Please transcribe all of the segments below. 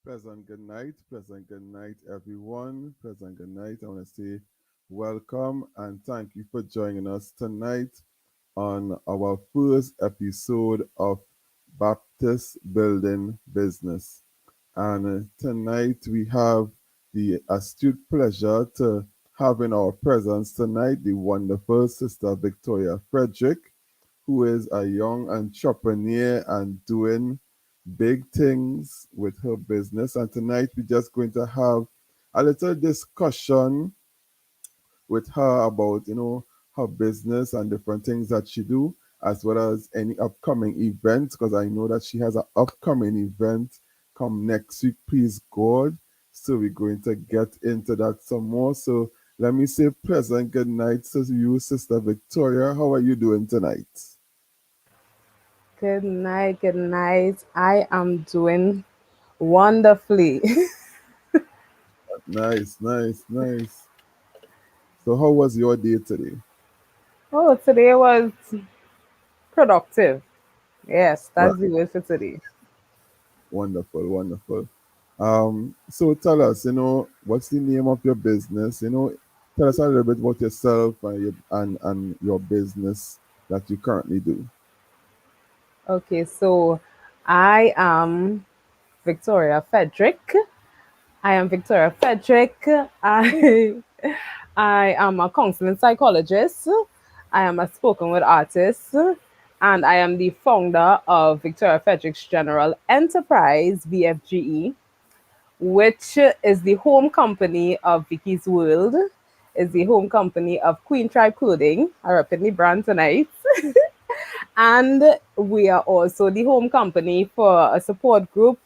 Pleasant good night, everyone. Pleasant good night. I want to say welcome and thank you for joining us tonight on our first episode of Baptist Building Business. And tonight we have the astute pleasure to have in our presence tonight the wonderful Sister Victoria Frederick, who is a young entrepreneur and doing big things with her business. And tonight we're just going to have a little discussion with her about, her business and different things that she do, as well as any upcoming events, because I know that she has an upcoming event come next week, please God. So we're going to get into that some more. So let me say pleasant good night to you, Sister Victoria. How are you doing tonight? Good night, good night. I am doing wonderfully. Nice, nice, nice. So how was your day today? Oh, today was productive. Yes, Right. that's the word for today. Wonderful, wonderful. So tell us, what's the name of your business? Tell us a little bit about yourself and your business that you currently do. Okay, so I am Victoria Frederick. I am Victoria Frederick. I am a counseling psychologist. I am a spoken word artist. And I am the founder of Victoria Frederick's General Enterprise, VFGE, which is the home company of Vicky's World, is the home company of Queen Tribe Clothing. I represent the brand tonight. And we are also the home company for a support group,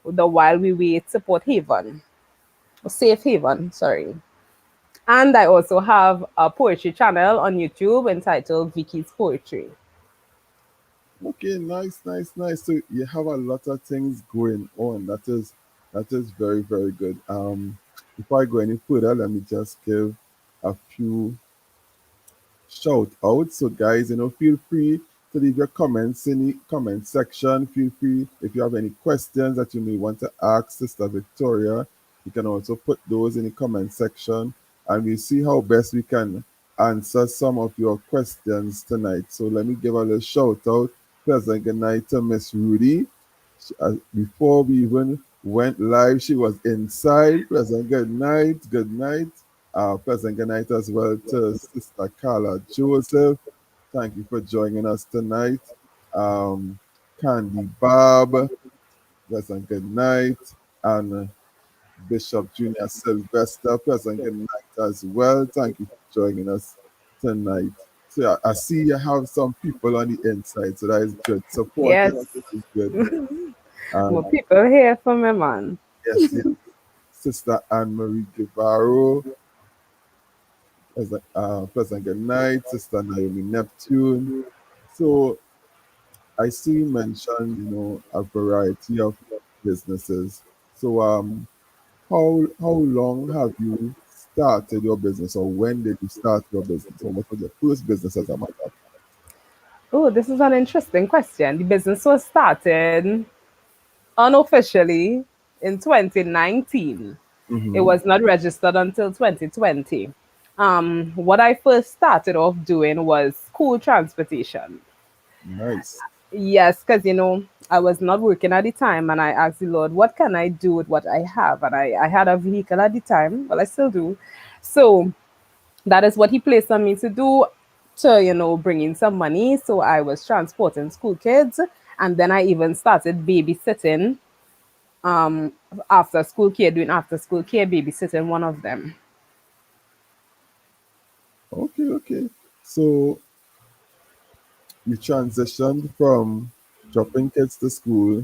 the While We Wait Support Haven, Safe Haven, sorry. And I also have a poetry channel on YouTube entitled Vicky's Poetry. Okay, nice, nice, nice. So you have a lot of things going on. That is very, very good. Before I go any further, let me just give a few shout out. So guys, feel free to leave your comments in the comment section. Feel free if you have any questions that you may want to ask Sister Victoria, you can also put those in the comment section and we'll see how best we can answer some of your questions tonight. So let me give a little shout out. Pleasant good night to Miss Rudy. Before we even went live, she was inside. Pleasant good night. Good night. Pleasant good night as well to Sister Carla Joseph. Thank you for joining us tonight. Um, Candy Bob, pleasant good night. And Bishop Junior Sylvester, pleasant good night as well. Thank you for joining us tonight. So I see you have some people on the inside, so that is good. Supporting Yes, is good. more Um, people here for me, man. yes, yes. Sister Anne Marie Guevara, pleasant good night. Sister Naomi Neptune. So I see you mentioned, a variety of businesses. So how long have you started your business, or when did you start your business, or what was your first business as a matter of Oh, this is an interesting question. The business was started unofficially in 2019. It Mm-hmm. was not registered until 2020. What I first started off doing was school transportation. Nice. Yes, because I was not working at the time, and I asked the Lord, what can I do with what I have? And I had a vehicle at the time, well, I still do. So that is what He placed on me to do to, bring in some money. So I was transporting school kids, and then I even started babysitting after school care, doing after school care, babysitting one of them. Okay, okay. So you transitioned from dropping kids to school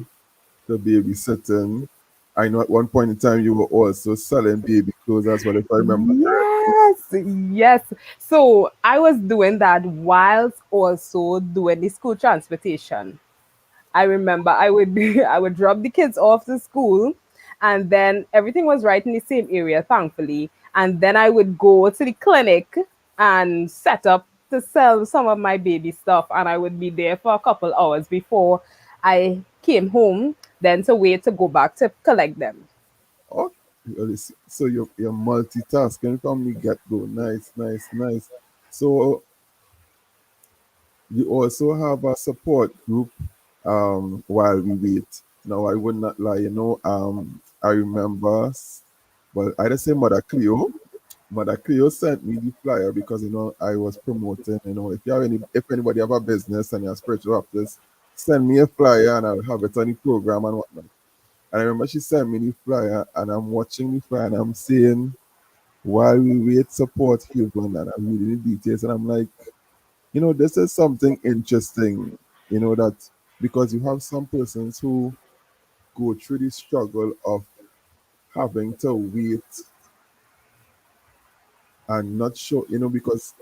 to babysitting. I know at one point in time you were also selling baby clothes as well, if I remember correctly. Yes, yes. So I was doing that whilst also doing the school transportation. I remember I would I would drop the kids off to school, and then everything was right in the same area, thankfully. And then I would go to the clinic and set up to sell some of my baby stuff, and I would be there for a couple hours before I came home then to wait to go back to collect them. Oh, so you're multitasking from the get go. Nice, nice, nice. So you also have a support group while we wait. Now I would not lie, I remember well, I just say Mother Cleo. Mother Cleo sent me the flyer because I was promoting, if anybody have a business and you're a spiritual artist, send me a flyer and I'll have it on the program and whatnot. And I remember she sent me the flyer and I'm watching the flyer and I'm saying while we wait support Hilton and I'm reading the details and I'm like, this is something interesting, that because you have some persons who go through the struggle of having to wait and not sure, because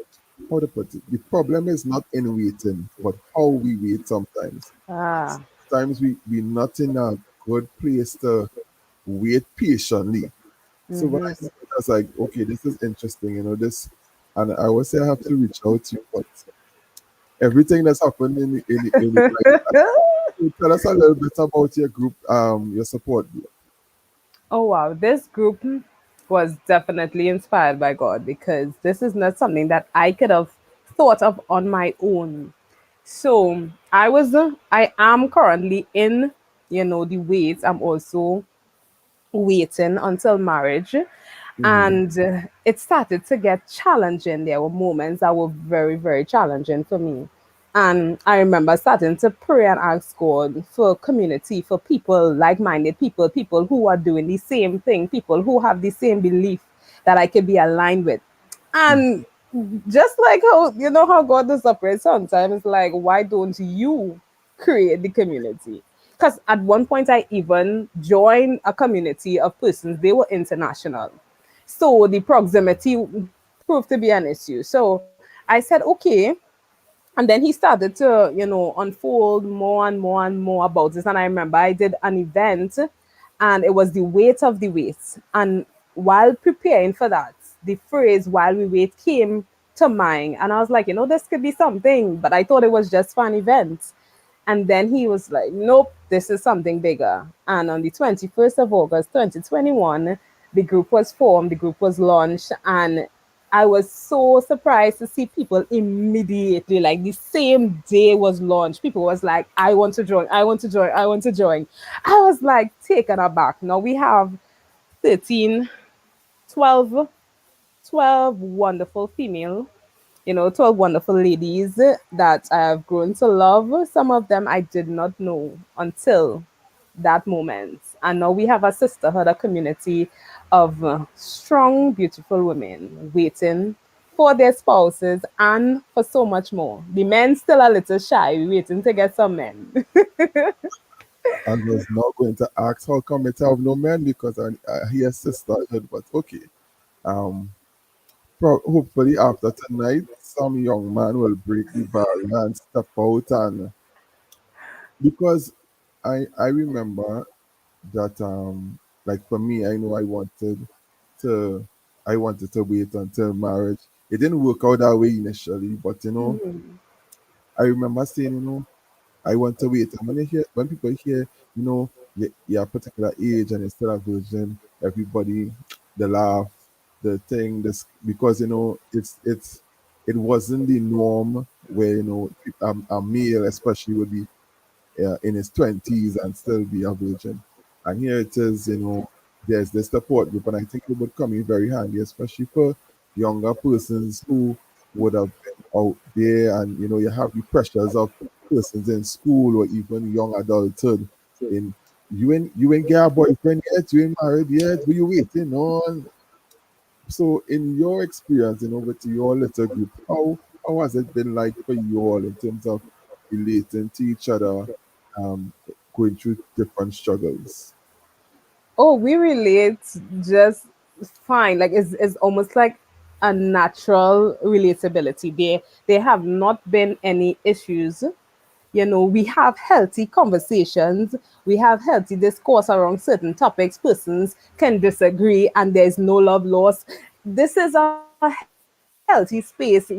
how to put it, the problem is not in waiting, but how we wait sometimes. Ah. Sometimes we're not in a good place to wait patiently. So when I Mm-hmm. saw it, I was like, okay, this is interesting, this, and I would say I have to reach out to you, but everything that's happened in it, like, tell us a little bit about your group, your support group. Oh wow, this group was definitely inspired by God because this is not something that I could have thought of on my own. So I am currently in, the wait. I'm also waiting until marriage. Mm-hmm. And it started to get challenging. There were moments that were very, very challenging for me. And I remember starting to pray and ask God for community, for people, like minded people, people who are doing the same thing, people who have the same belief that I could be aligned with. And just like how, how God does operate sometimes, like, why don't you create the community? Because at one point, I even joined a community of persons, they were international. So the proximity proved to be an issue. So I said, okay, and then he started to unfold more and more and more about this. And I remember I did an event, and it was the weight of the wait. And while preparing for that, the phrase "while we wait" came to mind, and I was like, this could be something, but I thought it was just for an event. And then he was like, nope, this is something bigger. And on the 21st of August 2021, the group was formed, the group was launched, and I was so surprised to see people immediately, like the same day was launched. People was like, I want to join, I want to join, I want to join. I was like taken aback. Now we have 13, 12, 12 wonderful female, 12 wonderful ladies that I have grown to love. Some of them I did not know until that moment. And now we have a sisterhood, a community of strong, beautiful women waiting for their spouses and for so much more. The men still a little shy, waiting to get some men. I was not going to ask how come it have no men because I hear sisterhood, but okay. Um, hopefully after tonight, some young man will break the barrier and step out, and because I remember that like for me, I know to I wanted to wait until marriage. It didn't work out that way initially, but I remember saying, I want to wait. And when people hear, you're a particular age and you're still a virgin, everybody they laugh, the thing, this because it wasn't the norm where a male especially would be in his 20s and still be a virgin. And here it is, there's this support group, and I think it would come in very handy, especially for younger persons who would have been out there, and you have the pressures of persons in school or even young adulthood. In you ain't get a boyfriend yet, you ain't married yet, but you waiting on. So, in your experience, with your little group, how has it been like for you all in terms of relating to each other, um, going through different struggles? Oh, we relate just fine. Like it's almost like a natural relatability. There have not been any issues. We have healthy conversations, we have healthy discourse around certain topics. Persons can disagree and there's no love lost. This is a healthy space.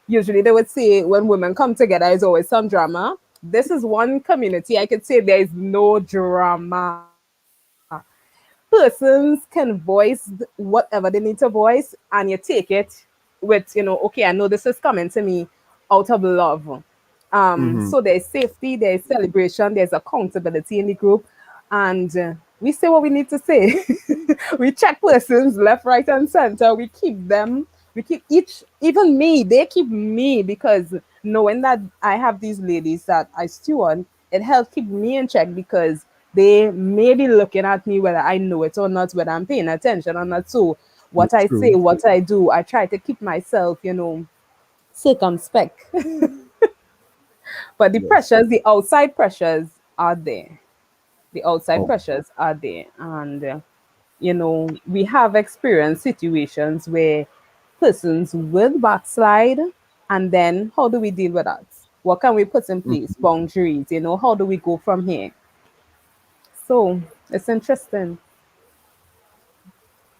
Usually they would say when women come together, there's always some drama. This is one community I could say there is no drama. Persons can voice whatever they need to voice, and you take it with, okay, I know this is coming to me out of love. Mm-hmm. So there's safety, there's celebration, there's accountability in the group, and we say what we need to say. We check persons left, right, and center. We keep them. We keep each, even me. They keep me because knowing that I have these ladies that I steward, it helps keep me in check because they may be looking at me whether I know it or not, whether I'm paying attention or not. So what That's I say, true. what I do, I try to keep myself, circumspect. But the Yes. pressures, the outside pressures are there. The outside Oh, pressures are there. And, we have experienced situations where persons will backslide. And then how do we deal with that? What can we put in place? mhm. Boundaries, how do we go from here? So it's interesting.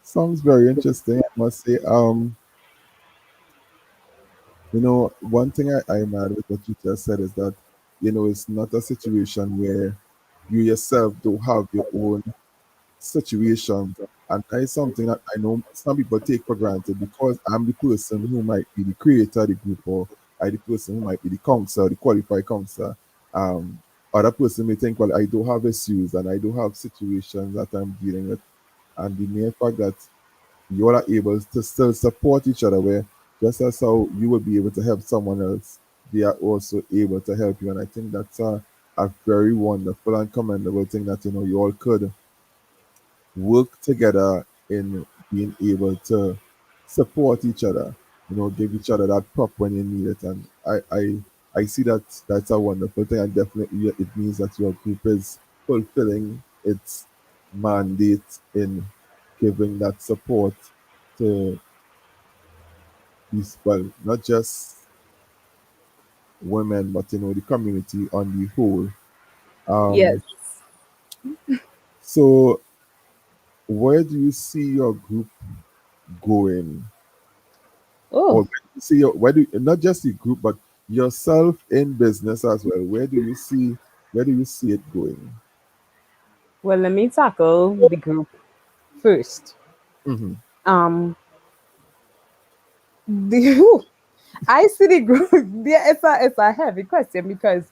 Sounds very interesting, I must say. One thing I admire with what you just said is that, it's not a situation where you yourself don't have your own situation. And that is something that I know some people take for granted because I'm the person who might be the creator of the group, or I the person who might be the counselor, the qualified counselor. Um, Other person may think, well, I do have issues and I do have situations that I'm dealing with. And the mere fact that you all are able to still support each other, where just as how you will be able to help someone else, they are also able to help you. And I think that's a very wonderful and commendable thing that you all could work together in being able to support each other, give each other that prop when you need it. And I see that that's a wonderful thing, and definitely it means that your group is fulfilling its mandate in giving that support to these, well, not just women, but the community on the whole. Yes. Um, so where do you see your group going? Or Oh, where do you see where do not just the group but yourself in business as well? Where do you see it going? well, let me tackle the group first. Mm-hmm. Um, the, I see the group. Yeah, it's a heavy question because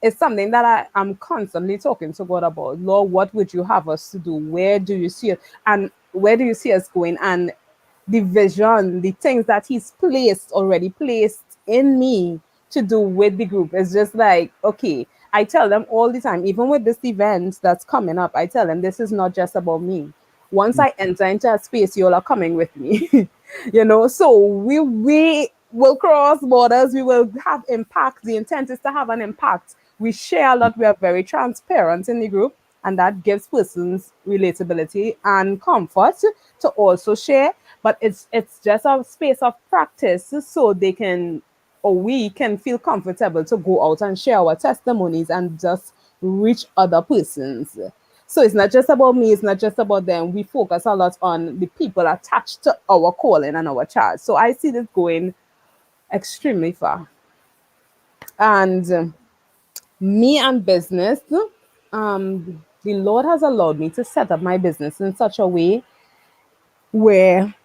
it's something that I'm constantly talking to God about. Lord, what would you have us to do? Where do you see it? And where do you see us going? And the vision, the things that He's already placed in me to do with the group is just like, okay, I tell them all the time, even with this event that's coming up, I tell them this is not just about me. Once I enter into a space, you all are coming with me. So we will cross borders, we will have impact. The intent is to have an impact. We share a lot, we are very transparent in the group, and that gives persons relatability and comfort to also share. But it's just a space of practice so they can, or we can feel comfortable to go out and share our testimonies and just reach other persons. So it's not just about me, it's not just about them. We focus a lot on the people attached to our calling and our charge. So I see this going extremely far. And me and business, the Lord has allowed me to set up my business in such a way where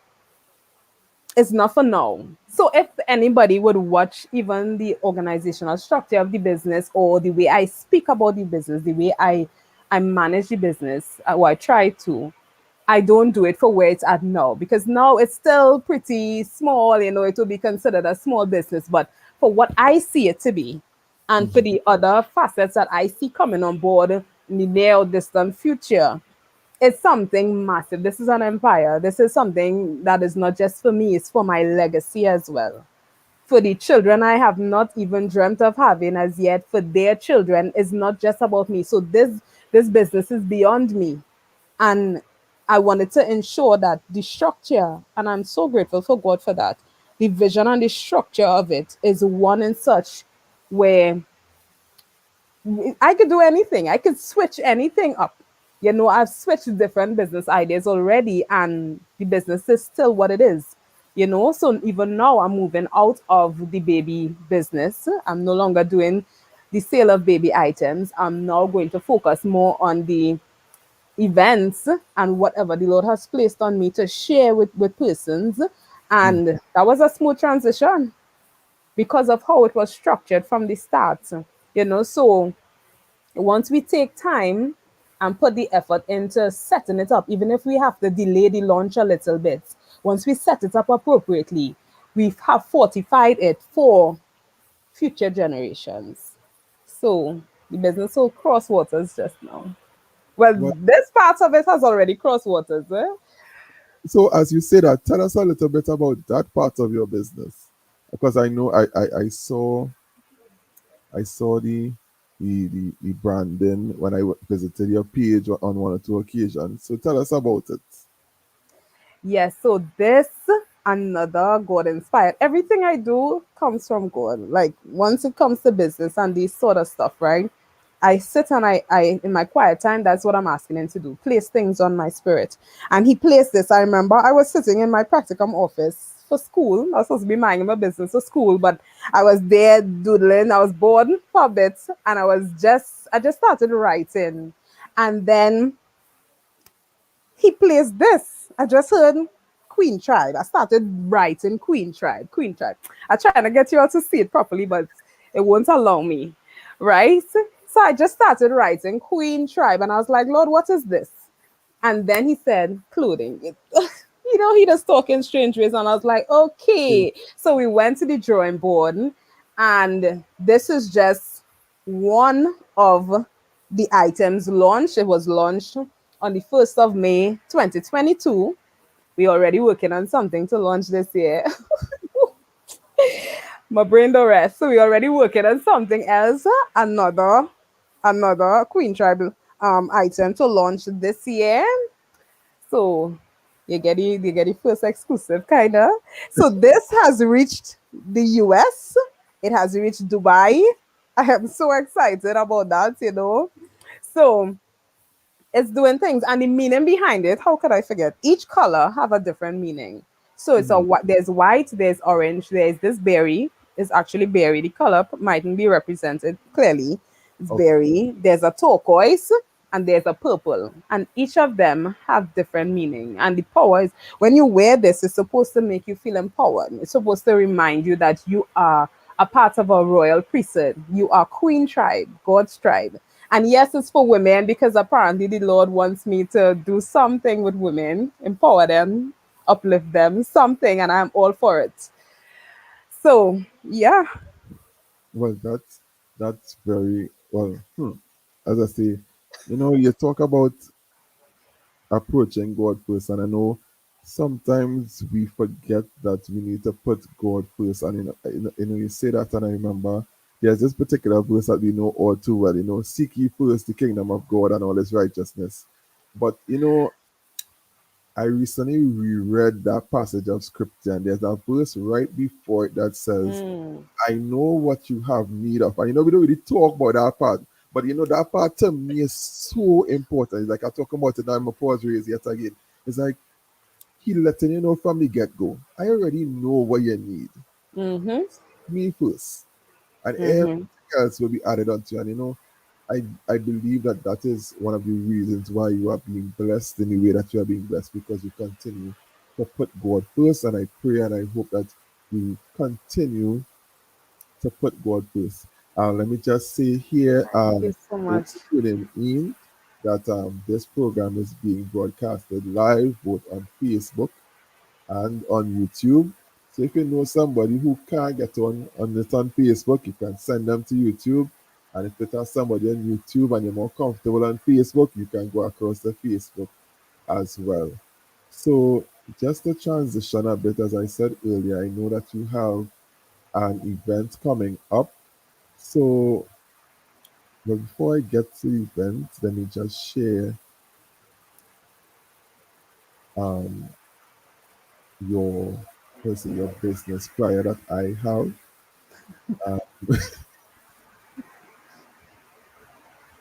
it's not for now. So if anybody would watch even the organizational structure of the business, or the way I speak about the business, the way I manage the business, or I try to, I don't do it for where it's at now, because now it's still pretty small, it will be considered a small business. But for what I see it to be, and for the other facets that I see coming on board in the near or distant future, it's something massive. This is an empire. This is something that is not just for me, it's for my legacy as well. For the children I have not even dreamt of having as yet, for their children, is not just about me. So this business is beyond me. And I wanted to ensure that the structure, and I'm so grateful for God for that, the vision and the structure of it is one in such where I could do anything. I could switch anything up. I've switched different business ideas already, and the business is still what it is. So even now, I'm moving out of the baby business. I'm no longer doing. the sale of baby items. I'm now going to focus more on the events and whatever the Lord has placed on me to share with persons. Mm. And that was a smooth transition because of how it was structured from the start. So once we take time and put the effort into setting it up, even if we have to delay the launch a little bit, once we set it up appropriately, we have fortified it for future generations. So the business will cross waters just now. Well, Well, this part of it has already crossed waters. so as you say that, tell us a little bit about that part of your business, because I know I saw the branding when I visited your page on one or two occasions. So tell us about it. Yes, so this another God inspired. Everything I do comes from God. Like once it comes to business and these sort of stuff, right? I sit and I in my quiet time, that's what I'm asking him to do. Place things on my spirit. And he placed this. I remember I was sitting in my practicum office for school. I was supposed to be minding my business for school, but I was there doodling. I was bored for a bit and I just started writing. And then he plays this. I just heard Queen Tribe. I started writing Queen Tribe, Queen Tribe. I trying to get you all to see it properly, but it won't allow me. Right? So I just started writing Queen Tribe and I was like, Lord, what is this? And then he said, clothing. He just talking strange ways. And I was like, Okay. okay. So we went to the drawing board, and this is just one of the items launched. It was launched on the 1st of May, 2022. We already working on something to launch this year. My brain don't rest. So we already working on something else. Another Queen Tribe item to launch this year. So you get the first exclusive kinda. So this has reached the US. It has reached Dubai. I am so excited about that. So it's doing things and the meaning behind it. How could I forget? Each color have a different meaning. So Mhm. there's white, there's orange, there's this berry. It's actually berry. The color mightn't be represented clearly. It's Okay. berry. There's a turquoise and there's a purple, and each of them have different meaning. And the power is when you wear this, it's supposed to make you feel empowered. It's supposed to remind you that you are a part of a royal priesthood. You are Queen Tribe, God's tribe. And yes, it's for women because apparently the Lord wants me to do something with women, empower them, uplift them, something, and I'm all for it. So, yeah. Well, that's very well. As I say, you talk about approaching God first, and I know sometimes we forget that we need to put God first. And you say that, and I remember there's this particular verse that we know all too well. Seek ye first the kingdom of God and all His righteousness. But I recently reread that passage of scripture, and there's a verse right before it that says, Mm, I know what you have need of. And we don't really talk about that part, but that part to me is so important. It's like I talk about it now, my pause raise yet again. It's like He letting you know from the get go. I already know what you need. mm-hmm, Me first, and everything mm-hmm. else will be added onto you. And I believe that that is one of the reasons why you are being blessed in the way that you are being blessed, because you continue to put God first. And I pray and I hope that you continue to put God first. Let me just say here, Thank you so much. those tuning in, that this program is being broadcasted live both on Facebook and on YouTube. So if you know somebody who can't get on it on Facebook, you can send them to YouTube. And if it has somebody on YouTube and you're more comfortable on Facebook, you can go across the Facebook as well. So just to transition a bit, as I said earlier, I know that you have an event coming up. So, but before I get to the event, let me just share um, your your business flyer that I have. Uh,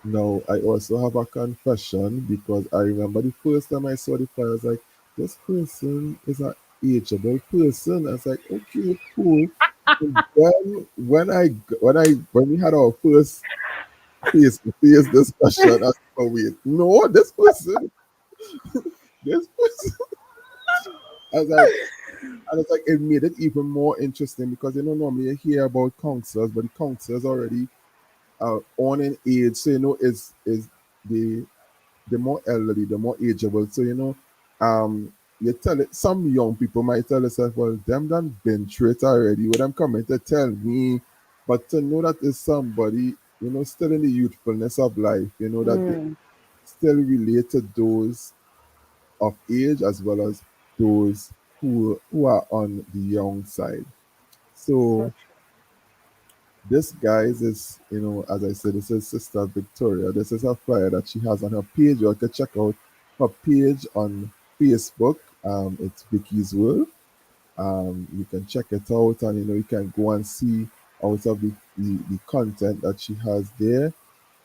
Now, I also have a confession, because I remember the first time I saw the flyer, I was like, this person is an ageable person. I was like, okay, cool. And then when we had our first face to face discussion, I said, oh wait, no, this person, I was like, and it's like it made it even more interesting because normally you hear about counselors, but the counselors already on in age, so is the more elderly, the more ageable. So you tell it. Some young people might tell themselves, "Well, them done been through it already. What I'm coming to tell me," but to know that is somebody still in the youthfulness of life, that they Mm, still relate to those of age as well as those who are on the young side. so So this guys is, as I said, this is Sister Victoria. This is a flyer that she has on her page. You can check out her page on Facebook. It's Vicky's World. You can check it out, and you can go and see out of the content that she has there.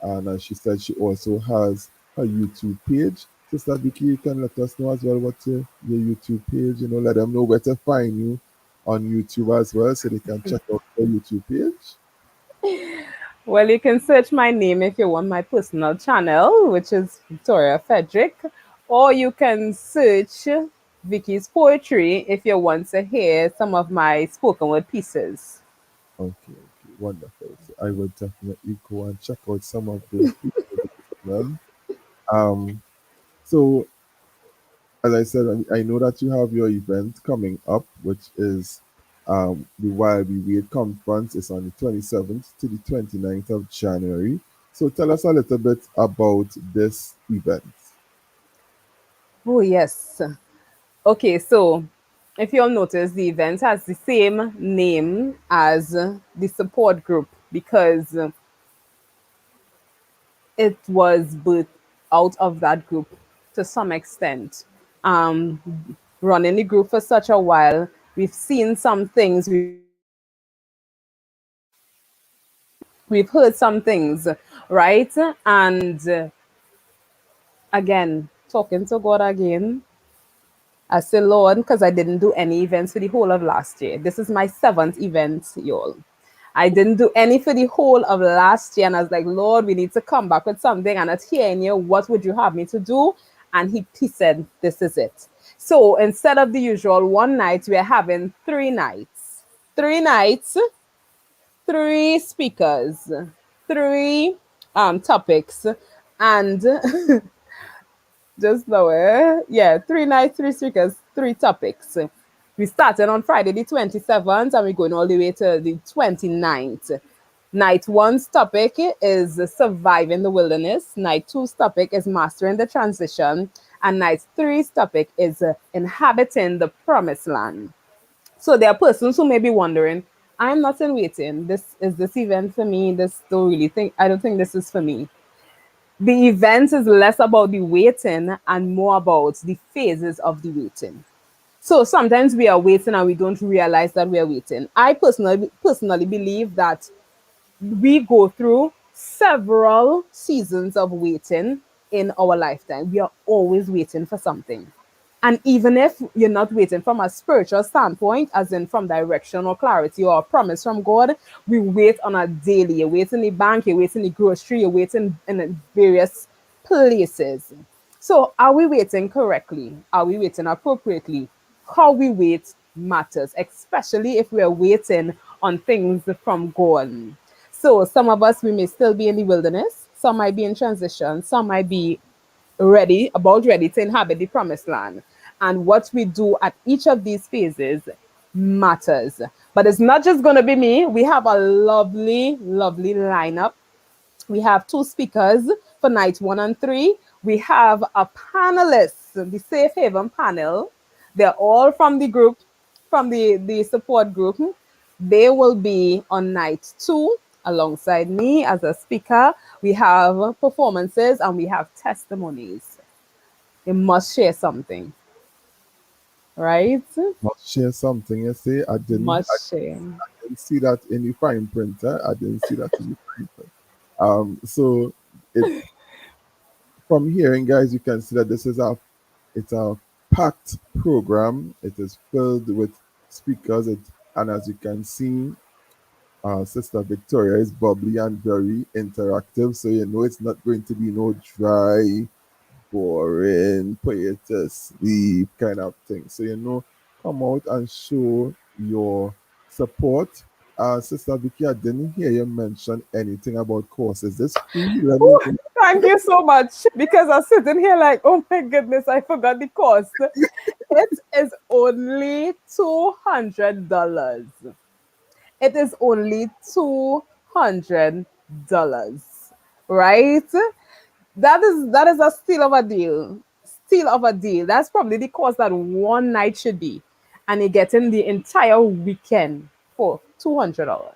And as she said, she also has her YouTube page. Sister Vicky, you can let us know as well what's your YouTube page. Let them know where to find you on YouTube as well, so they can check out your YouTube page. well, you can search my name if you want my personal channel, which is Victoria Frederick, or you can search Vicky's Poetry if you want to hear some of my spoken word pieces. Okay, okay, wonderful. So I will definitely go and check out some of those people as well. Um, so as I said, I know that you have your event coming up, which is the While We Wait conference. Is on the 27th to the 29th of January. So tell us a little bit about this event. Oh, yes. Okay, so if you'll notice, the event has the same name as the support group because it was birthed out of that group to some extent. Running the group for such a while, we've seen some things, we've heard some things, right? And again, talking to God again, I say, Lord, because I didn't do any events for the whole of last year. This is my seventh event, y'all. I didn't do any for the whole of last year. And I was like, Lord, we need to come back with something. And it's here in you. What would you have me to do? And he said, this is it. So instead of the usual one night, we're having 3 nights. 3 nights, three speakers, three topics, and just lower. Yeah, 3 nights, three speakers, three topics. We started on Friday the 27th and we're going all the way to the 29th. Night one's topic is surviving the wilderness. Night two's topic is mastering the transition. And night three's topic is inhabiting the promised land. So there are persons who may be wondering, I'm not in waiting. This event for me. This don't really think I don't think this is for me. The event is less about the waiting and more about the phases of the waiting. So sometimes we are waiting and we don't realize that we are waiting. I personally believe that we go through several seasons of waiting in our lifetime. We are always waiting for something. And even if you're not waiting from a spiritual standpoint, as in from direction or clarity or a promise from God, we wait on a daily. You wait in the bank, you wait in the grocery, you wait in various places. So, are we waiting correctly? Are we waiting appropriately? How we wait matters, especially if we're waiting on things from God. So, some of us, we may still be in the wilderness, some might be in transition, some might be ready to inhabit the promised land. And what we do at each of these phases matters. But it's not just going to be me. We have a lovely, lovely lineup. We have two speakers for night one and three. We have a panelist, the Safe Haven panel. They're all from the group, from the support group. They will be on night two alongside me as a speaker. We have performances and we have testimonies. You must share something, right? Must share something. You say Must share. I didn't see that in the fine print. I didn't see that in the fine print. So it from hearing, guys, you can see that it's a packed program. It is filled with speakers. And as you can see, Sister Victoria is bubbly and very interactive, so you know it's not going to be no dry, boring, put you to sleep kind of thing. So you know, come out and show your support. Sister Vicky, I didn't hear you mention anything about courses. Is this free? Let me. Ooh, thank you so much. Because I'm sitting here like, oh my goodness, I forgot the cost. It is only $200. It is only $200, right? That is a steal of a deal. Steal of a deal. That's probably the cost that one night should be, and you're getting the entire weekend for $200.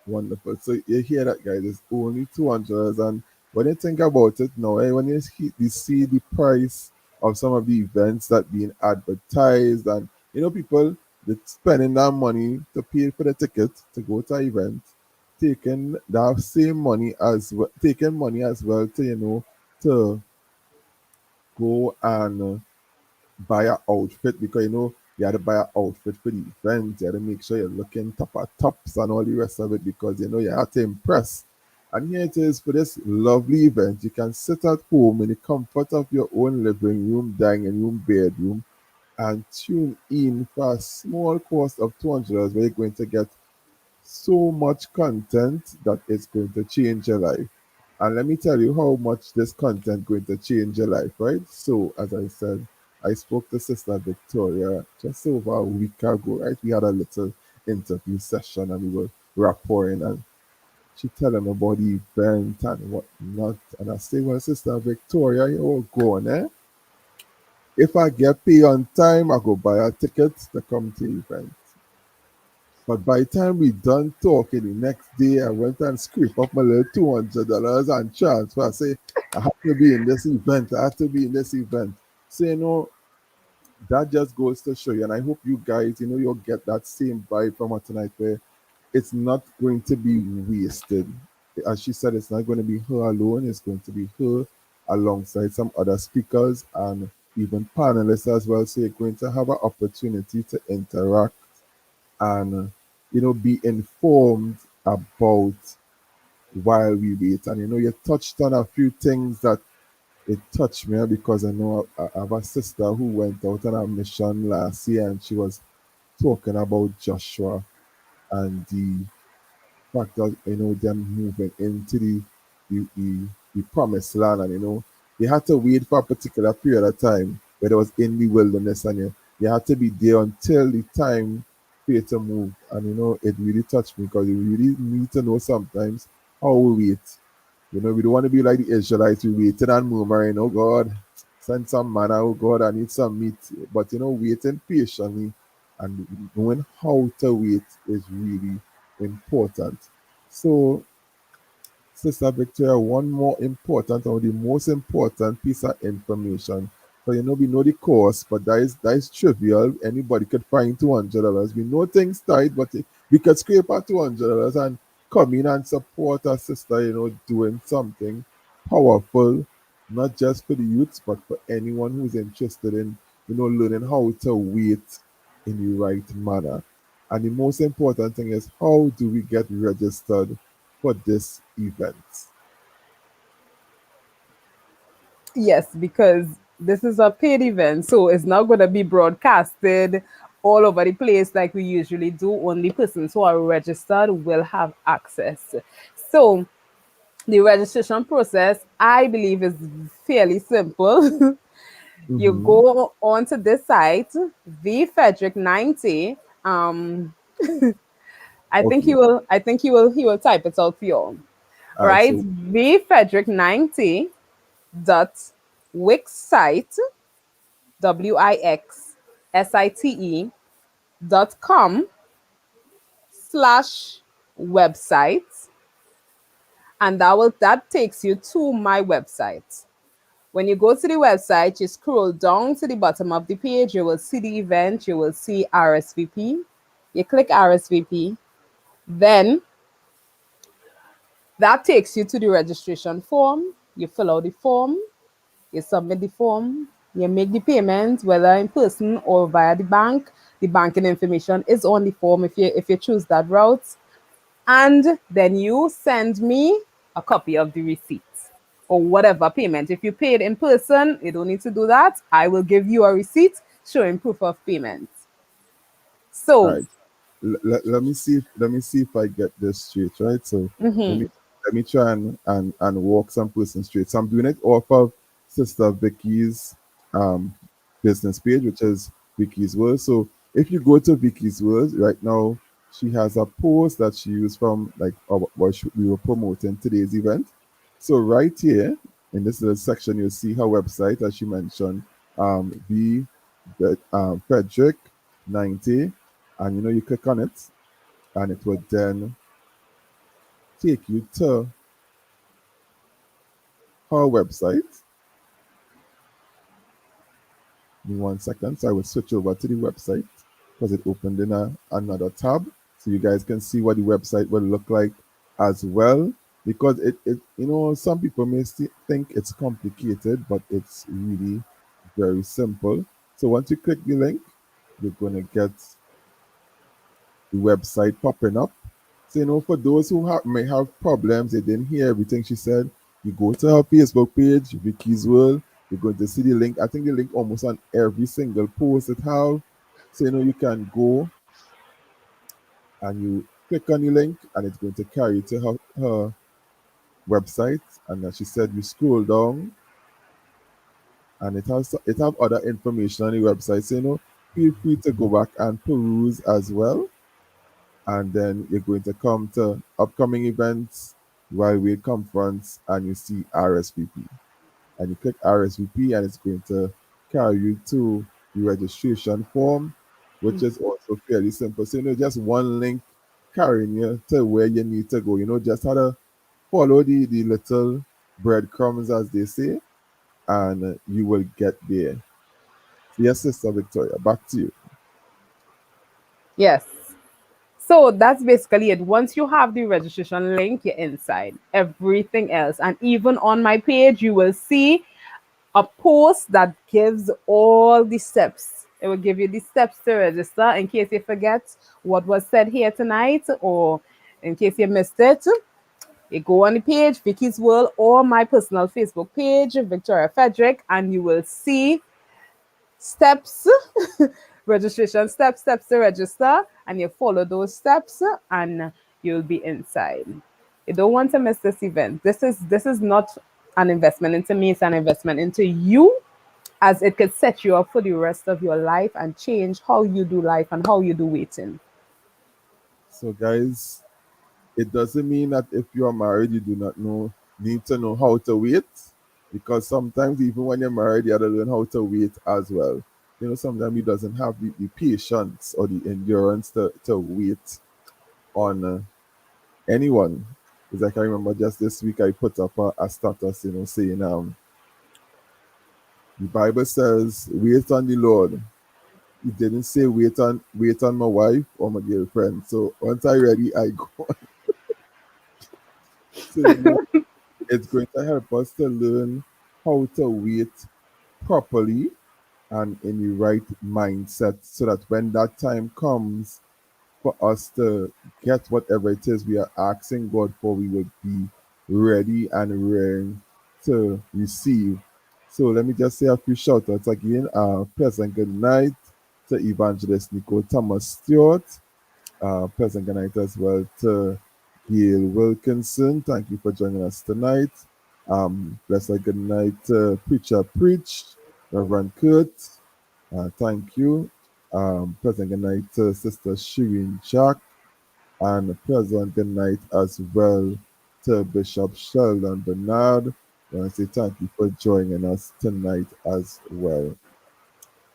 Wonderful. So you hear that, guys? It's only $200, and when you think about it now, when you see the price of some of the events that being advertised, and people that spending that money to pay for the ticket to go to an event, taking that same money as well, taking money as well to to go and buy an outfit, because you had to buy an outfit for the event. You had to make sure you're looking top of tops and all the rest of it, because you have to impress. And here it is for this lovely event. You can sit at home in the comfort of your own living room, dining room, bedroom, and tune in for a small cost of $200, where you're going to get so much content that it's going to change your life. And let me tell you how much this content going to change your life, right? So, as I said, I spoke to Sister Victoria just over a week ago, right? We had a little interview session and we were rapporting, and she telling me about the event and whatnot. And I say, well, Sister Victoria, you all going, eh? If I get paid on time, I go buy a ticket to come to the event. But by the time we done talking the next day, I went and scraped up my little $200 and transfer. I say, I have to be in this event. I have to be in this event. So, that just goes to show you. And I hope you guys, you'll get that same vibe from her tonight, where it's not going to be wasted. As she said, it's not going to be her alone. It's going to be her alongside some other speakers and even panelists as well. So you're going to have an opportunity to interact and be informed about while we wait. And you touched on a few things that it touched me, because I know I have a sister who went out on a mission last year, and she was talking about Joshua and the fact that them moving into the promised land, and they had to wait for a particular period of time where it was in the wilderness, and you had to be there until the time for you to move. And it really touched me, because you really need to know sometimes how we wait. We don't want to be like the Israelites. We waited and murmuring, oh God, send some manna, oh God, I need some meat. But waiting patiently and knowing how to wait is really important. So, Sister Victoria, one more important, or the most important piece of information. So we know the cost, but that is trivial. Anybody could find $200. We know things tight, but we could scrape at $200 and come in and support our sister, doing something powerful, not just for the youths, but for anyone who's interested in, learning how to wait in the right manner. And the most important thing is, how do we get registered for this event? Yes, because this is a paid event, so it's not going to be broadcasted all over the place like we usually do. Only persons who are registered will have access. So, the registration process, I believe, is fairly simple. You Mm-hmm. go onto this site, V Frederick 90. I think he Okay. will. I think he will type it out for you. All All right. right, So, V Frederick 90 dot wixsite WIXSITE .com /website, and that takes you to my website. When you go to the website, you scroll down to the bottom of the page, you will see the event, you will see RSVP. You click RSVP, then that takes you to the registration form. You fill out the form, you submit the form, you make the payment, whether in person or via the bank. The banking information is on the form if you choose that route. And then you send me a copy of the receipt or whatever payment. If you paid in person, you don't need to do that. I will give you a receipt showing proof of payment. So, Right. Let me see. Let me see if I get this straight. Right. So let me let me try and walk some person straight. So I'm doing it off of Sister Vicky's um business page, which is Vicky's World. So if you go to Vicky's World right now, she has a post that she used from like we were promoting today's event. So right here in this little section, you'll see her website, as she mentioned, the Frederick 90, and you click on it, and it would then take you to her website. Give me 1 second, so I will switch over to the website because it opened in another tab, so you guys can see what the website will look like as well. Because some people may think it's complicated, but it's really very simple. So once you click the link, you're gonna get the website popping up. So, for those who may have problems, they didn't hear everything she said, you go to her Facebook page, Vicky's World, you're going to see the link. I think the link almost on every single post it have. So, you can go and you click on the link and it's going to carry you to her website. And as she said, you scroll down and it have other information on the website. So, feel free to go back and peruse as well. And then you're going to come to upcoming events, while we conference, and you see RSVP. And you click RSVP, and it's going to carry you to the registration form, which is also fairly simple. So, just one link carrying you to where you need to go. Just how to follow the little breadcrumbs, as they say, and you will get there. So, yes, Sister Victoria, back to you. yes. So that's basically it. Once you have the registration link, you're inside. Everything else. And even on my page, you will see a post that gives all the steps. It will give you the steps to register in case you forget what was said here tonight or in case you missed it. You go on the page, Vicky's World, or my personal Facebook page, Victoria Frederick, and you will see steps, registration steps to register, and you follow those steps, and you'll be inside. You don't want to miss this event. This is not an investment into me; it's an investment into you, as it could set you up for the rest of your life and change how you do life and how you do waiting. So, guys, it doesn't mean that if you are married, you do not need to know how to wait, because sometimes even when you're married, you have to learn how to wait as well. Sometimes you doesn't have the patience or the endurance to wait on anyone. Because I can remember just this week I put up a status, saying the Bible says, "Wait on the Lord." It didn't say wait on my wife or my girlfriend. So once I ready, I go. So it's going to help us to learn how to wait properly and in the right mindset, so that when that time comes for us to get whatever it is we are asking God for, we will be ready and raring to receive. So let me just say a few shout outs again. Pleasant good night to Evangelist Nicole Thomas Stewart. Pleasant good night as well to Gail Wilkinson. Thank you for joining us tonight. Blessed good night to Preacher Preach, Reverend Kurt. Thank you. Pleasant good night to Sister Shireen Jack. And a pleasant good night as well to Bishop Sheldon Bernard. I want to say thank you for joining us tonight as well.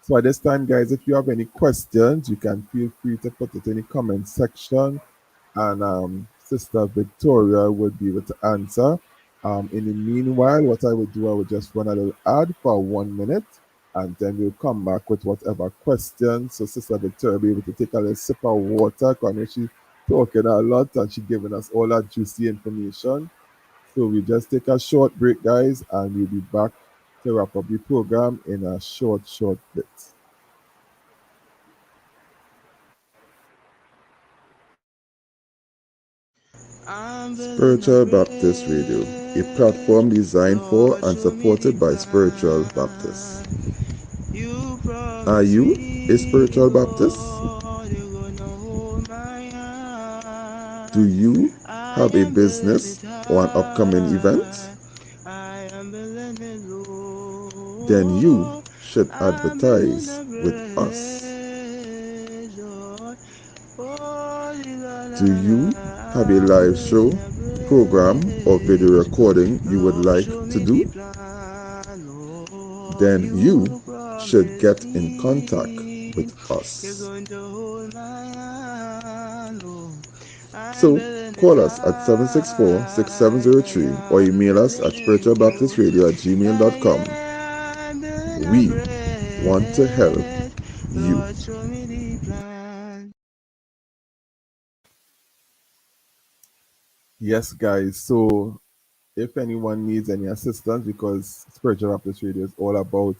So at this time, guys, if you have any questions, you can feel free to put it in the comment section, and Sister Victoria would be able to answer. In the meanwhile, what I would do, I would just run a little ad for 1 minute, and then we'll come back with whatever questions. So Sister Victoria will be able to take a little sip of water, because she's talking a lot and she's giving us all that juicy information. So we just take a short break, guys, and we'll be back to wrap up the program in a short bit. Spiritual Baptist Radio, a platform designed for and supported by spiritual Baptists. Are you a spiritual Baptist? Do you have a business or an upcoming event? Then you should advertise with us. Do you have a live show, program, or video recording you would like to do? Then you should get in contact with us. So call us at 764-6703 or email us at spiritualbaptistradio@gmail.com. We want to help you. Yes, guys. So if anyone needs any assistance, because Spiritual Baptist Radio is all about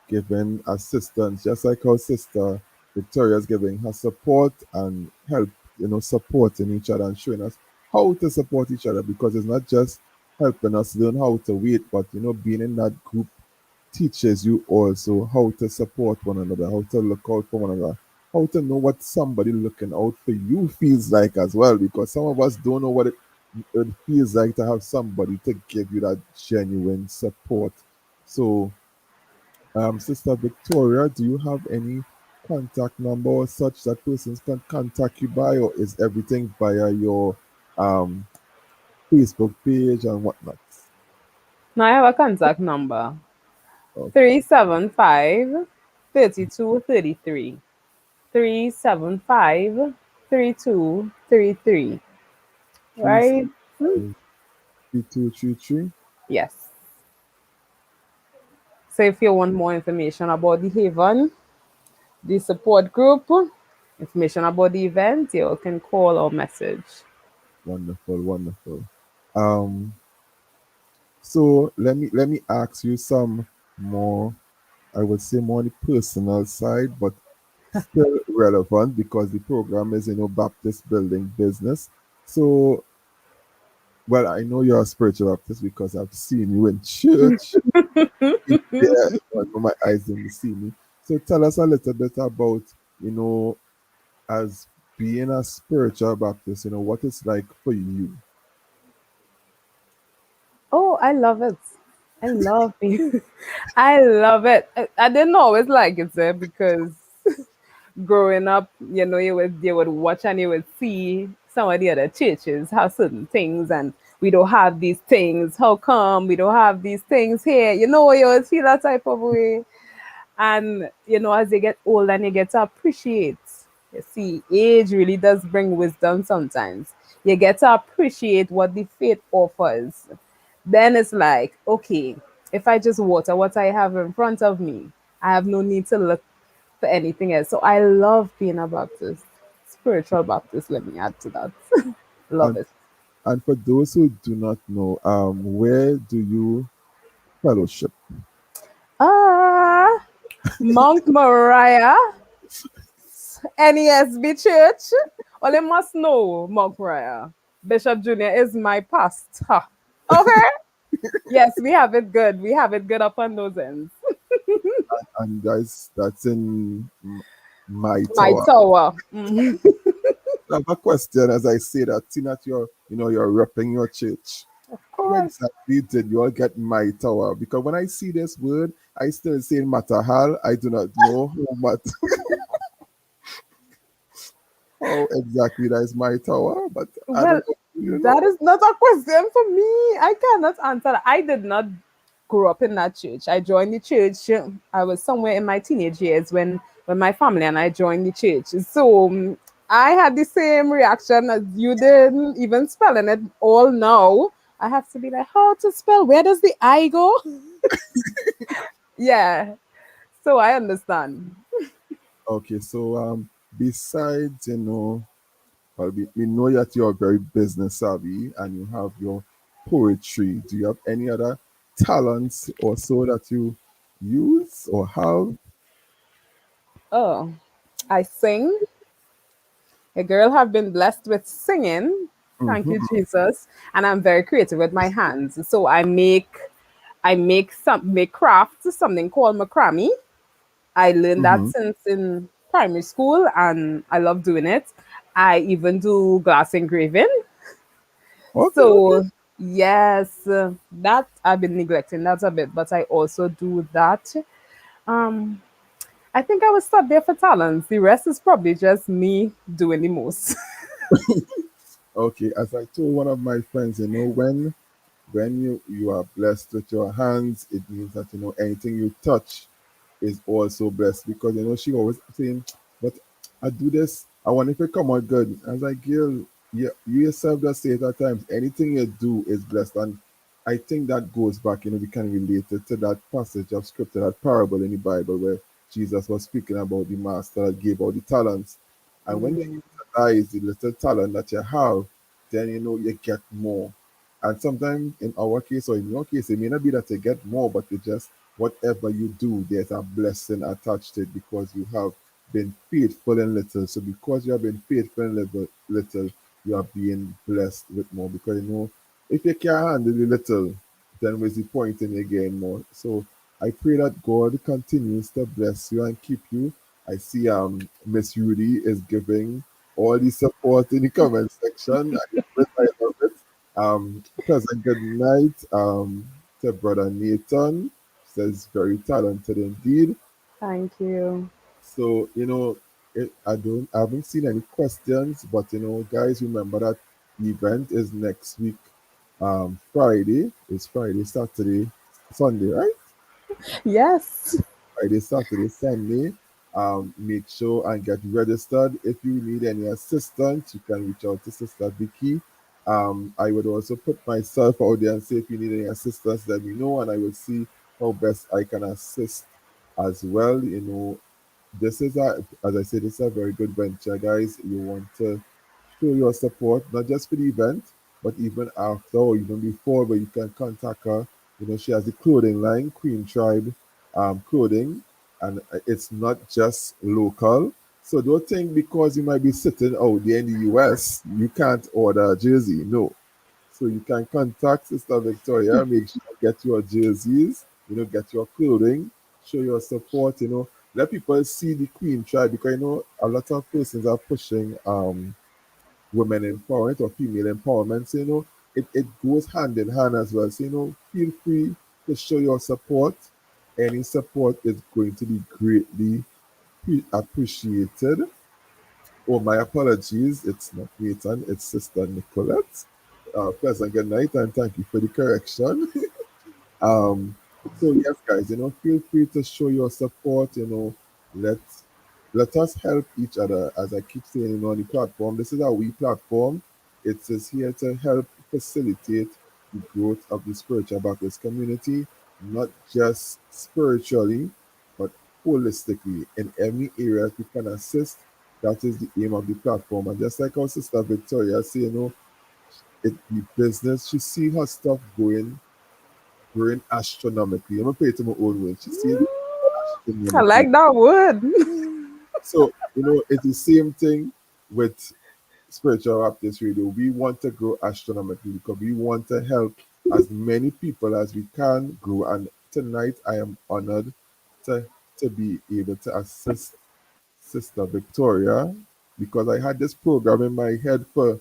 giving assistance, just like our sister Victoria is giving her support and help, supporting each other and showing us how to support each other, because it's not just helping us learn how to wait, but being in that group teaches you also how to support one another, how to look out for one another, how to know what somebody looking out for you feels like as well, because some of us don't know what it feels like to have somebody to give you that genuine support. So, Sister Victoria, do you have any contact number or such that persons can contact you by, or is everything via your um, Facebook page and whatnot? Now I have a contact number Okay, 375 3233. 375 3233. Right? 375-3233. Yes. So if you want more information about the Haven, the support group, information about the event, you can call or message. Wonderful, wonderful. Um, so let me ask you some more. I would say more on the personal side, but still relevant because the program is Baptist building business. So, well, I know you're a spiritual Baptist because I've seen you in church. Yeah, I know my eyes didn't see me. So tell us a little bit about you know as being a spiritual Baptist. What it's like for you. Oh, I love it. I love it. I love it. I didn't always like it, because growing up, you would watch and you would see some of the other churches have certain things, and we don't have these things. How come we don't have these things here? You always feel that type of way. And as you get older and you get to appreciate, you see, age really does bring wisdom sometimes. You get to appreciate what the faith offers. Then it's like, okay, if I just water what I have in front of me, I have no need to look for anything else. So I love being a Baptist, spiritual Baptist. Let me add to that. Love And it. and for those who do not know, where do you fellowship? Ah, Mount Moriah, NESB Church. Well, you must know, Mount Moriah. Bishop Junior is my pastor. Okay. Yes, we have it good. We have it good up on those ends. And guys, that's in my My tower. tower. Mhm. I have a question as I say that, seeing that you're repping your church. Of How course. exactly did you all get my tower? Because when I see this word, I still say Matahal. I do not know how exactly that is my tower, but I Well, don't know. You that know. is not a question for me. I cannot answer that. I did not grow up in that church. I joined the church. I was somewhere in my teenage years when my family and I joined the church. So I had the same reaction as you did, even spelling it all now. I have to be like, how to spell? Where does the I go? Yeah. So I understand. Okay, so besides well, we know that you're very business savvy and you have your poetry. Do you have any other talents or so that you use or have? Oh, I sing. A girl have been blessed with singing. Thank you, Mm-hmm. Jesus. And I'm very creative with my hands. So I make crafts, something called macrame. I learned that Mm-hmm. since in primary school and I love doing it. I even do glass engraving. Okay, okay. So yes, that I've been neglecting that a bit, but I also do that. Um, I think I would stop there for talents. The rest is probably just me doing the most. Okay, as I told one of my friends, when you are blessed with your hands, it means that anything you touch is also blessed, because she always saying, but I do this, I want if it come out good. I was like, girl, you yourself just say it at times, anything you do is blessed. And I think that goes back, we can relate it to that passage of scripture, that parable in the Bible where Jesus was speaking about the master that gave out the talents. And when you Mm, utilize the little talent that you have, then you get more. And sometimes in our case, or in your case, it may not be that you get more, but you just, whatever you do, there's a blessing attached to it, because you have been faithful in little. So because you have been faithful in little, you are being blessed with more. Because if you can't handle the little, then what's the point in you getting more? So I pray that God continues to bless you and keep you. I see Miss Rudy is giving all the support in the comment section. I love it. Pleasant good night to Brother Nathan. Says very talented indeed. thank you. So, I haven't seen any questions, but guys, remember that the event is next week, Friday. It's Friday, Saturday, Sunday, right? Yes. Friday, Saturday, Sunday. Make sure and get registered. If you need any assistance, you can reach out to Sister Vicky. I would also put myself out there and say if you need any assistance, let me know, and I will see how best I can assist as well. This is as I said, this is a very good venture, guys. You want to show your support, not just for the event, but even after or even before, where you can contact her. She has the clothing line, Queen Tribe clothing, and it's not just local. So don't think because you might be sitting out there in the US, you can't order a jersey. No. So you can contact Sister Victoria, make sure you get your jerseys, get your clothing, show your support, let people see the Queen Tribe, because a lot of persons are pushing women empowerment or female empowerment. So it goes hand in hand as well. So feel free to show your support. Any support is going to be greatly appreciated. Oh, my apologies. It's not Nathan, it's Sister Nicolette. Pleasant good night, and thank you for the correction. Um, so yes, guys, feel free to show your support. Let let us help each other. As I keep saying, on the platform, this is our we platform. It is here to help facilitate the growth of the spiritual Baptist community, not just spiritually, but holistically in any area we can assist. That is the aim of the platform. And just like our sister Victoria say, the business, she see her stuff growing astronomically. I'm gonna put it to my own way. She sees it I astronomically. like that word. So, it's the same thing with Spiritual Raptors Radio. We want to grow astronomically because we want to help as many people as we can grow. And tonight I am honored to be able to assist Sister Victoria, because I had this program in my head for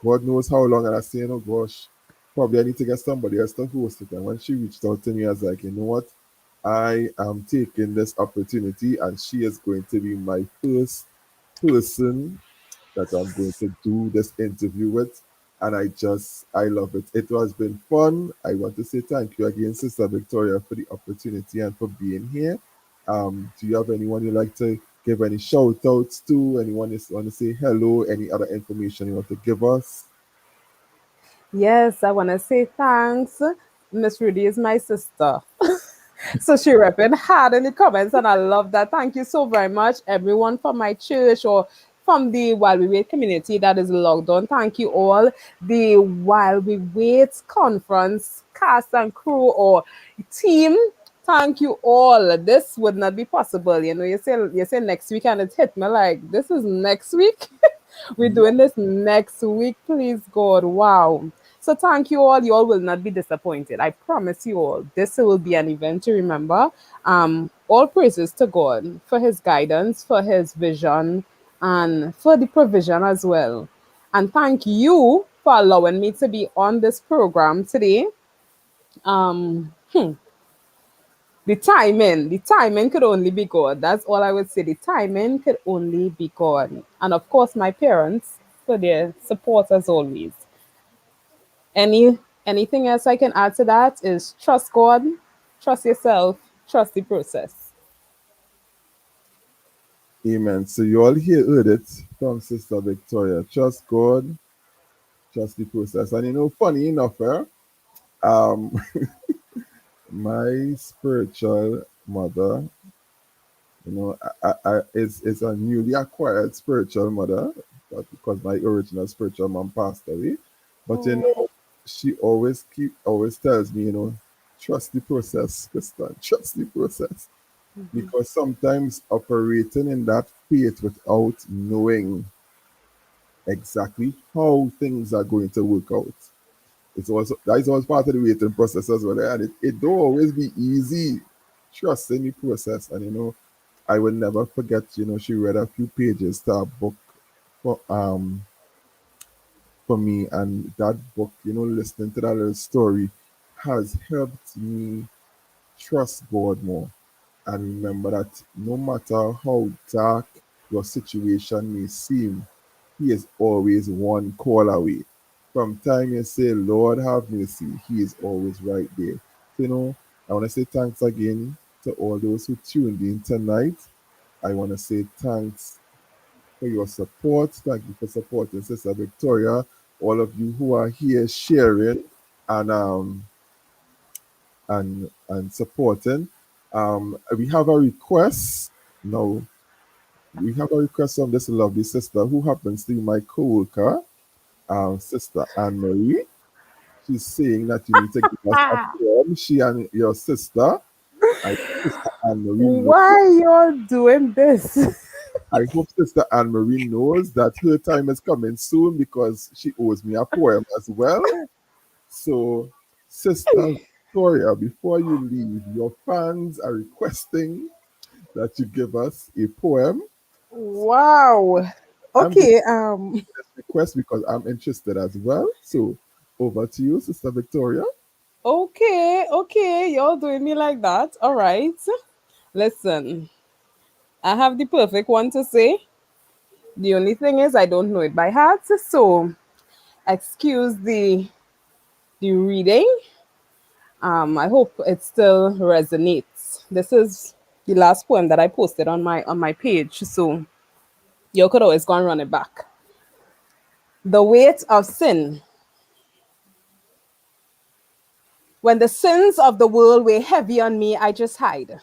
God knows how long, and I say, oh gosh, probably I need to get somebody else to host it. And when she reached out to me, I was like, you know what? I am taking this opportunity, and she is going to be my first person that I'm going to do this interview with. And I love it. It has been fun. I want to say thank you again, Sister Victoria, for the opportunity and for being here. Do you have anyone you'd like to give any shout outs to? Anyone you want to say hello? Any other information you want to give us? Yes, I want to say thanks. Miss Rudy is my sister. So she repping hard in the comments, and I love that. Thank you so very much, everyone from my church or from the While We Wait community that is logged on. Thank you all. The While We Wait conference cast and crew or team. Thank you all. This would not be possible. You say next week, and it hit me like this is next week. We're Yep. doing this next week, please God. Wow. So thank you all. You all will not be disappointed. I promise you all. This will be an event to remember. All praises to God for his guidance, for his vision, and for the provision as well. And thank you for allowing me to be on this program today. Um, the timing could only be God. That's all I would say. The timing could only be God. And of course, my parents for their support as always. Anything else I can add to that is trust God, trust yourself, trust the process. Amen. So you all heard it from Sister Victoria. Trust God, trust the process. And funny enough, um, my spiritual mother, is a newly acquired spiritual mother, but because my original spiritual mom passed away. But Oh. she always tells me, trust the process, Krista, trust the process. Because sometimes operating in that faith without knowing exactly how things are going to work out. That is always part of the waiting process as well. And it don't always be easy trusting the process. And I will never forget, she read a few pages to a book for for me, and that book, listening to that little story has helped me trust God more. And remember that no matter how dark your situation may seem, He is always one call away. From time you say, Lord, have mercy, He is always right there. So, I want to say thanks again to all those who tuned in tonight. I want to say thanks for your support. Thank you for supporting Sister Victoria. All of you who are here sharing and supporting. We have a request now. We have a request from this lovely sister who happens to be my co-worker, Sister Anne Marie. She's saying that you need to give us a poem. She and your sister, Sister Anne Marie knows. Why you're doing this? I hope Sister Anne Marie knows that her time is coming soon because she owes me a poem as well. So, Sister Victoria, before you leave, your fans are requesting that you give us a poem. Wow. I'm giving Okay. this request because I'm interested as well. So, over to you, Sister Victoria. Okay. Okay. You're doing me like that. All right. Listen, I have the perfect one to say. The only thing is I don't know it by heart. So excuse the reading. I hope it still resonates. This is the last poem that I posted on my page, so you could always go and run it back. The weight of sin. When the sins of the world weigh heavy on me, I just hide.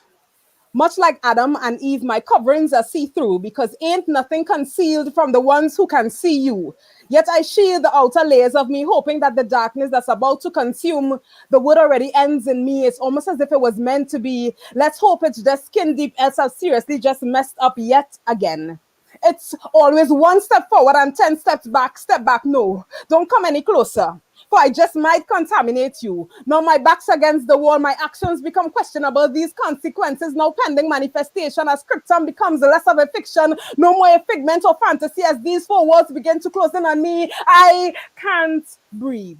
Much like Adam and Eve, my coverings are see through because ain't nothing concealed from the ones who can see you. Yet I shield the outer layers of me, hoping that the darkness that's about to consume the wood already ends in me. It's almost as if it was meant to be. Let's hope it's just skin deep, else I've seriously just messed up yet again. It's always one step forward and 10 steps back. Step back, no. Don't come any closer. For I just might contaminate you. Now my back's against the wall, my actions become questionable. These consequences now pending manifestation as scriptum becomes less of a fiction, no more a figment of fantasy as these four walls begin to close in on me. I can't breathe.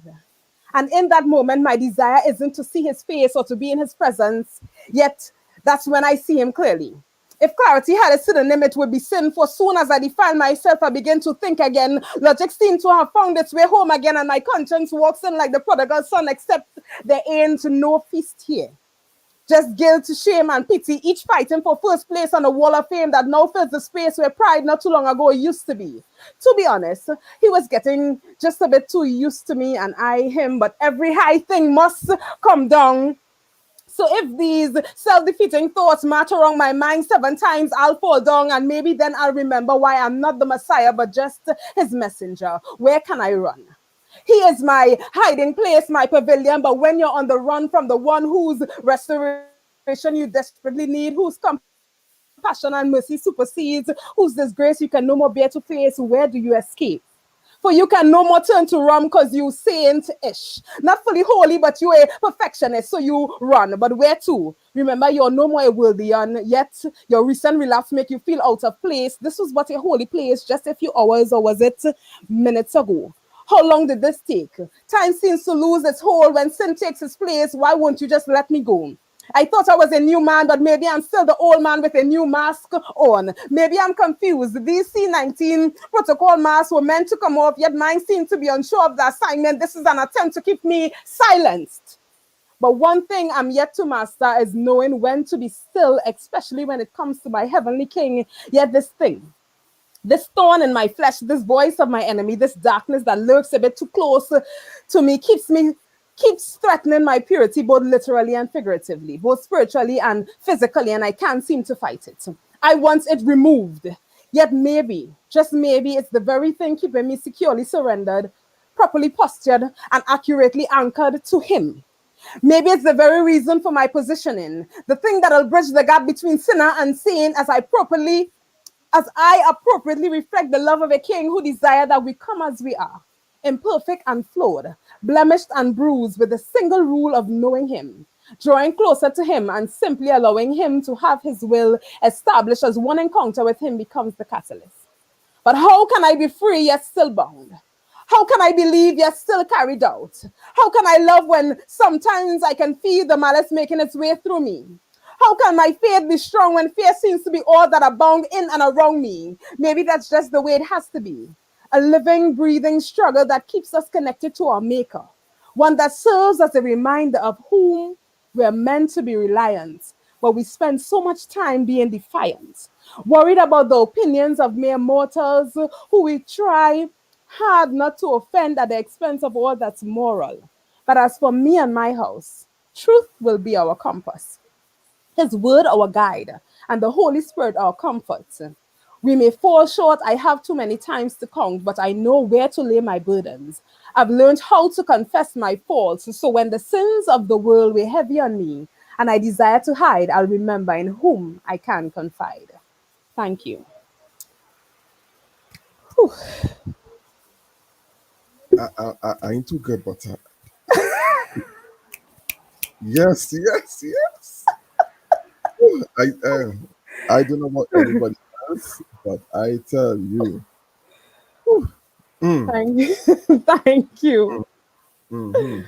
And in that moment, my desire isn't to see his face or to be in his presence. Yet, that's when I see him clearly. If clarity had a synonym, it would be sin. For soon as I define myself, I begin to think again. Logic seems to have found its way home again, and my conscience walks in like the prodigal son, except there ain't no feast here. Just guilt, shame, and pity, each fighting for first place on a wall of fame that now fills the space where pride not too long ago used to be. To be honest, he was getting just a bit too used to me and I him, but every high thing must come down. So if these self-defeating thoughts march around my mind 7 times, I'll fall down and maybe then I'll remember why I'm not the Messiah, but just his messenger. Where can I run? He is my hiding place, my pavilion. But when you're on the run from the one whose restoration you desperately need, whose company you desperately crave, compassion and mercy supersedes, whose disgrace you can no more bear to face, where do you escape? For you can no more turn to rum because you saint-ish. Not fully holy, but you a perfectionist, so you run. But where to? Remember, you're no more a worthian, yet your recent relapse make you feel out of place. This was but a holy place just a few hours, or was it minutes ago? How long did this take? Time seems to lose its hold when sin takes its place. Why won't you just let me go? I thought I was a new man, but maybe I'm still the old man with a new mask on. Maybe I'm confused. These C-19 protocol masks were meant to come off, yet mine seems to be unsure of the assignment. This is an attempt to keep me silenced. But one thing I'm yet to master is knowing when to be still, especially when it comes to my heavenly king. Yet this thorn in my flesh, this voice of my enemy, this darkness that lurks a bit too close to me, keeps threatening my purity, both literally and figuratively, both spiritually and physically, and I can't seem to fight it. I want it removed. Yet maybe, just maybe, it's the very thing keeping me securely surrendered, properly postured, and accurately anchored to him. Maybe it's the very reason for my positioning, the thing that'll bridge the gap between sinner and saint as I appropriately reflect the love of a king who desired that we come as we are, imperfect and flawed, blemished and bruised, with the single rule of knowing him, drawing closer to him, and simply allowing him to have his will established as one encounter with him becomes the catalyst. But how can I be free yet still bound? How can I believe yet still carry doubt? How can I love when sometimes I can feel the malice making its way through me? How can my faith be strong when fear seems to be all that abound in and around me? Maybe that's just the way it has to be. A living, breathing struggle that keeps us connected to our Maker. One that serves as a reminder of whom we're meant to be reliant, but we spend so much time being defiant, worried about the opinions of mere mortals who we try hard not to offend at the expense of all that's moral. But as for me and my house, truth will be our compass, his word our guide, and the Holy Spirit our comfort. We may fall short, I have too many times to count, but I know where to lay my burdens. I've learned how to confess my faults, so when the sins of the world weigh heavy on me and I desire to hide, I'll remember in whom I can confide. Thank you. Whew. I ain't too good, but yes, yes, yes. I don't know about anybody else, but I tell you, mm, Thank you. Thank you. mm, mm-hmm.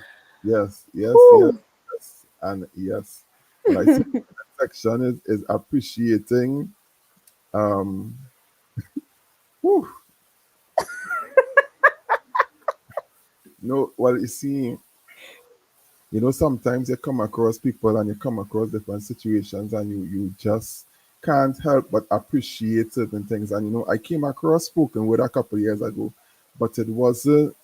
Yes, yes, yes, Whew. yes, and yes. And I see the section is appreciating. Um, whew, no, well, you see, sometimes you come across people and you come across different situations and you just can't help but appreciate certain things. And I came across spoken word a couple of years ago, but it was it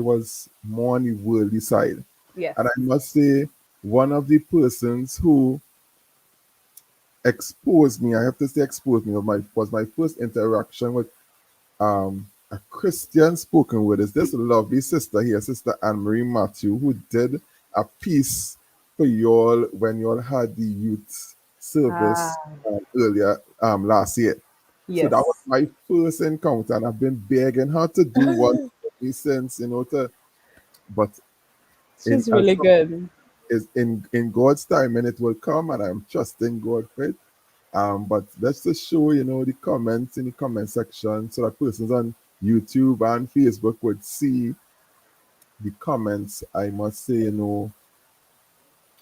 was more on the worldly side. Yes. And I must say, one of the persons who exposed me, I have to say exposed me, was my first interaction with a Christian spoken word is this lovely sister here, Sister Anne Marie Matthew, who did a piece for y'all when y'all had the youth service Ah, earlier last year. So that was yes. my first encounter, and I've been begging her to do one for me since, but in She's as really some good. is in God's time, and it will come, and I'm trusting God for it. But let's just show, the comments in the comment section so that persons on YouTube and Facebook would see the comments. I must say,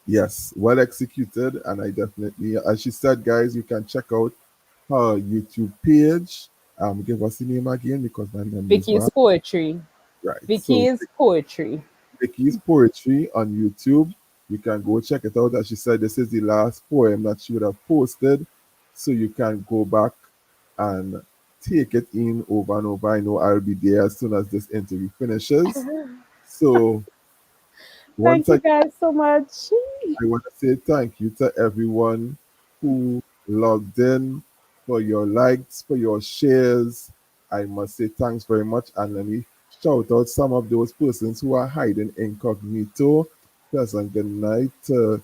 yes, well executed. And I definitely, as she said, guys, you can check out her YouTube page. Give us the name again because my memory is Vicky's bad. poetry. Right. So Vicky's poetry. Vicky's Poetry on YouTube. You can go check it out. As she said, this is the last poem that she would have posted. So you can go back and take it in over and over. I know I'll be there as soon as this interview finishes. So Thank once you again, guys so much. I want to say thank you to everyone who logged in, for your likes, for your shares. I must say thanks very much. And let me shout out some of those persons who are hiding incognito. Pleasant good night to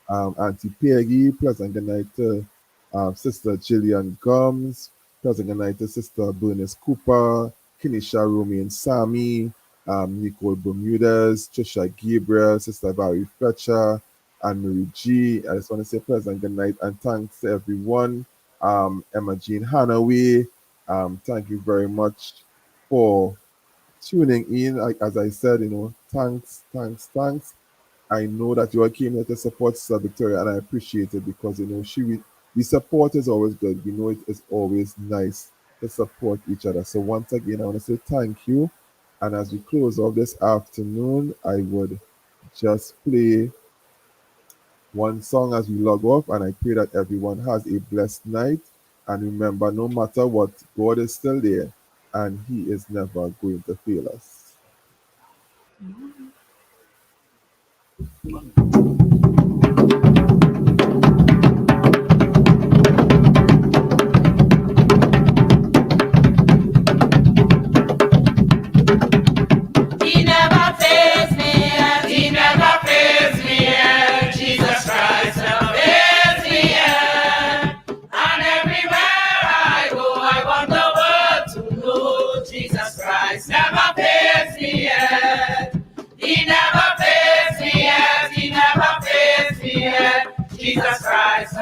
Auntie Peggy. Pleasant good night to Sister Gillian Gums, present good night to Sister Bernice Cooper, Kenisha Romy and Sammy, Nicole Bermudez, Trisha Gabriel, Sister Barry Fletcher, and Marie G. I just want to say present good night and thanks to everyone. Emma Jean Hanaway, thank you very much for tuning in. Like, as I said, thanks, thanks, thanks. I know that you all came here to support Sister Victoria, and I appreciate it because the support is always good. We know it is always nice to support each other. So once again, I want to say thank you. And as we close off this afternoon, I would just play one song as we log off, and I pray that everyone has a blessed night. And remember, no matter what, God is still there, and He is never going to fail us. He never fails me yet. He never fails me yet. Jesus Christ never fails me yet. And everywhere I go, I want the world to know Jesus Christ never fails me yet. He never fails me yet. He never fails me yet. Jesus Christ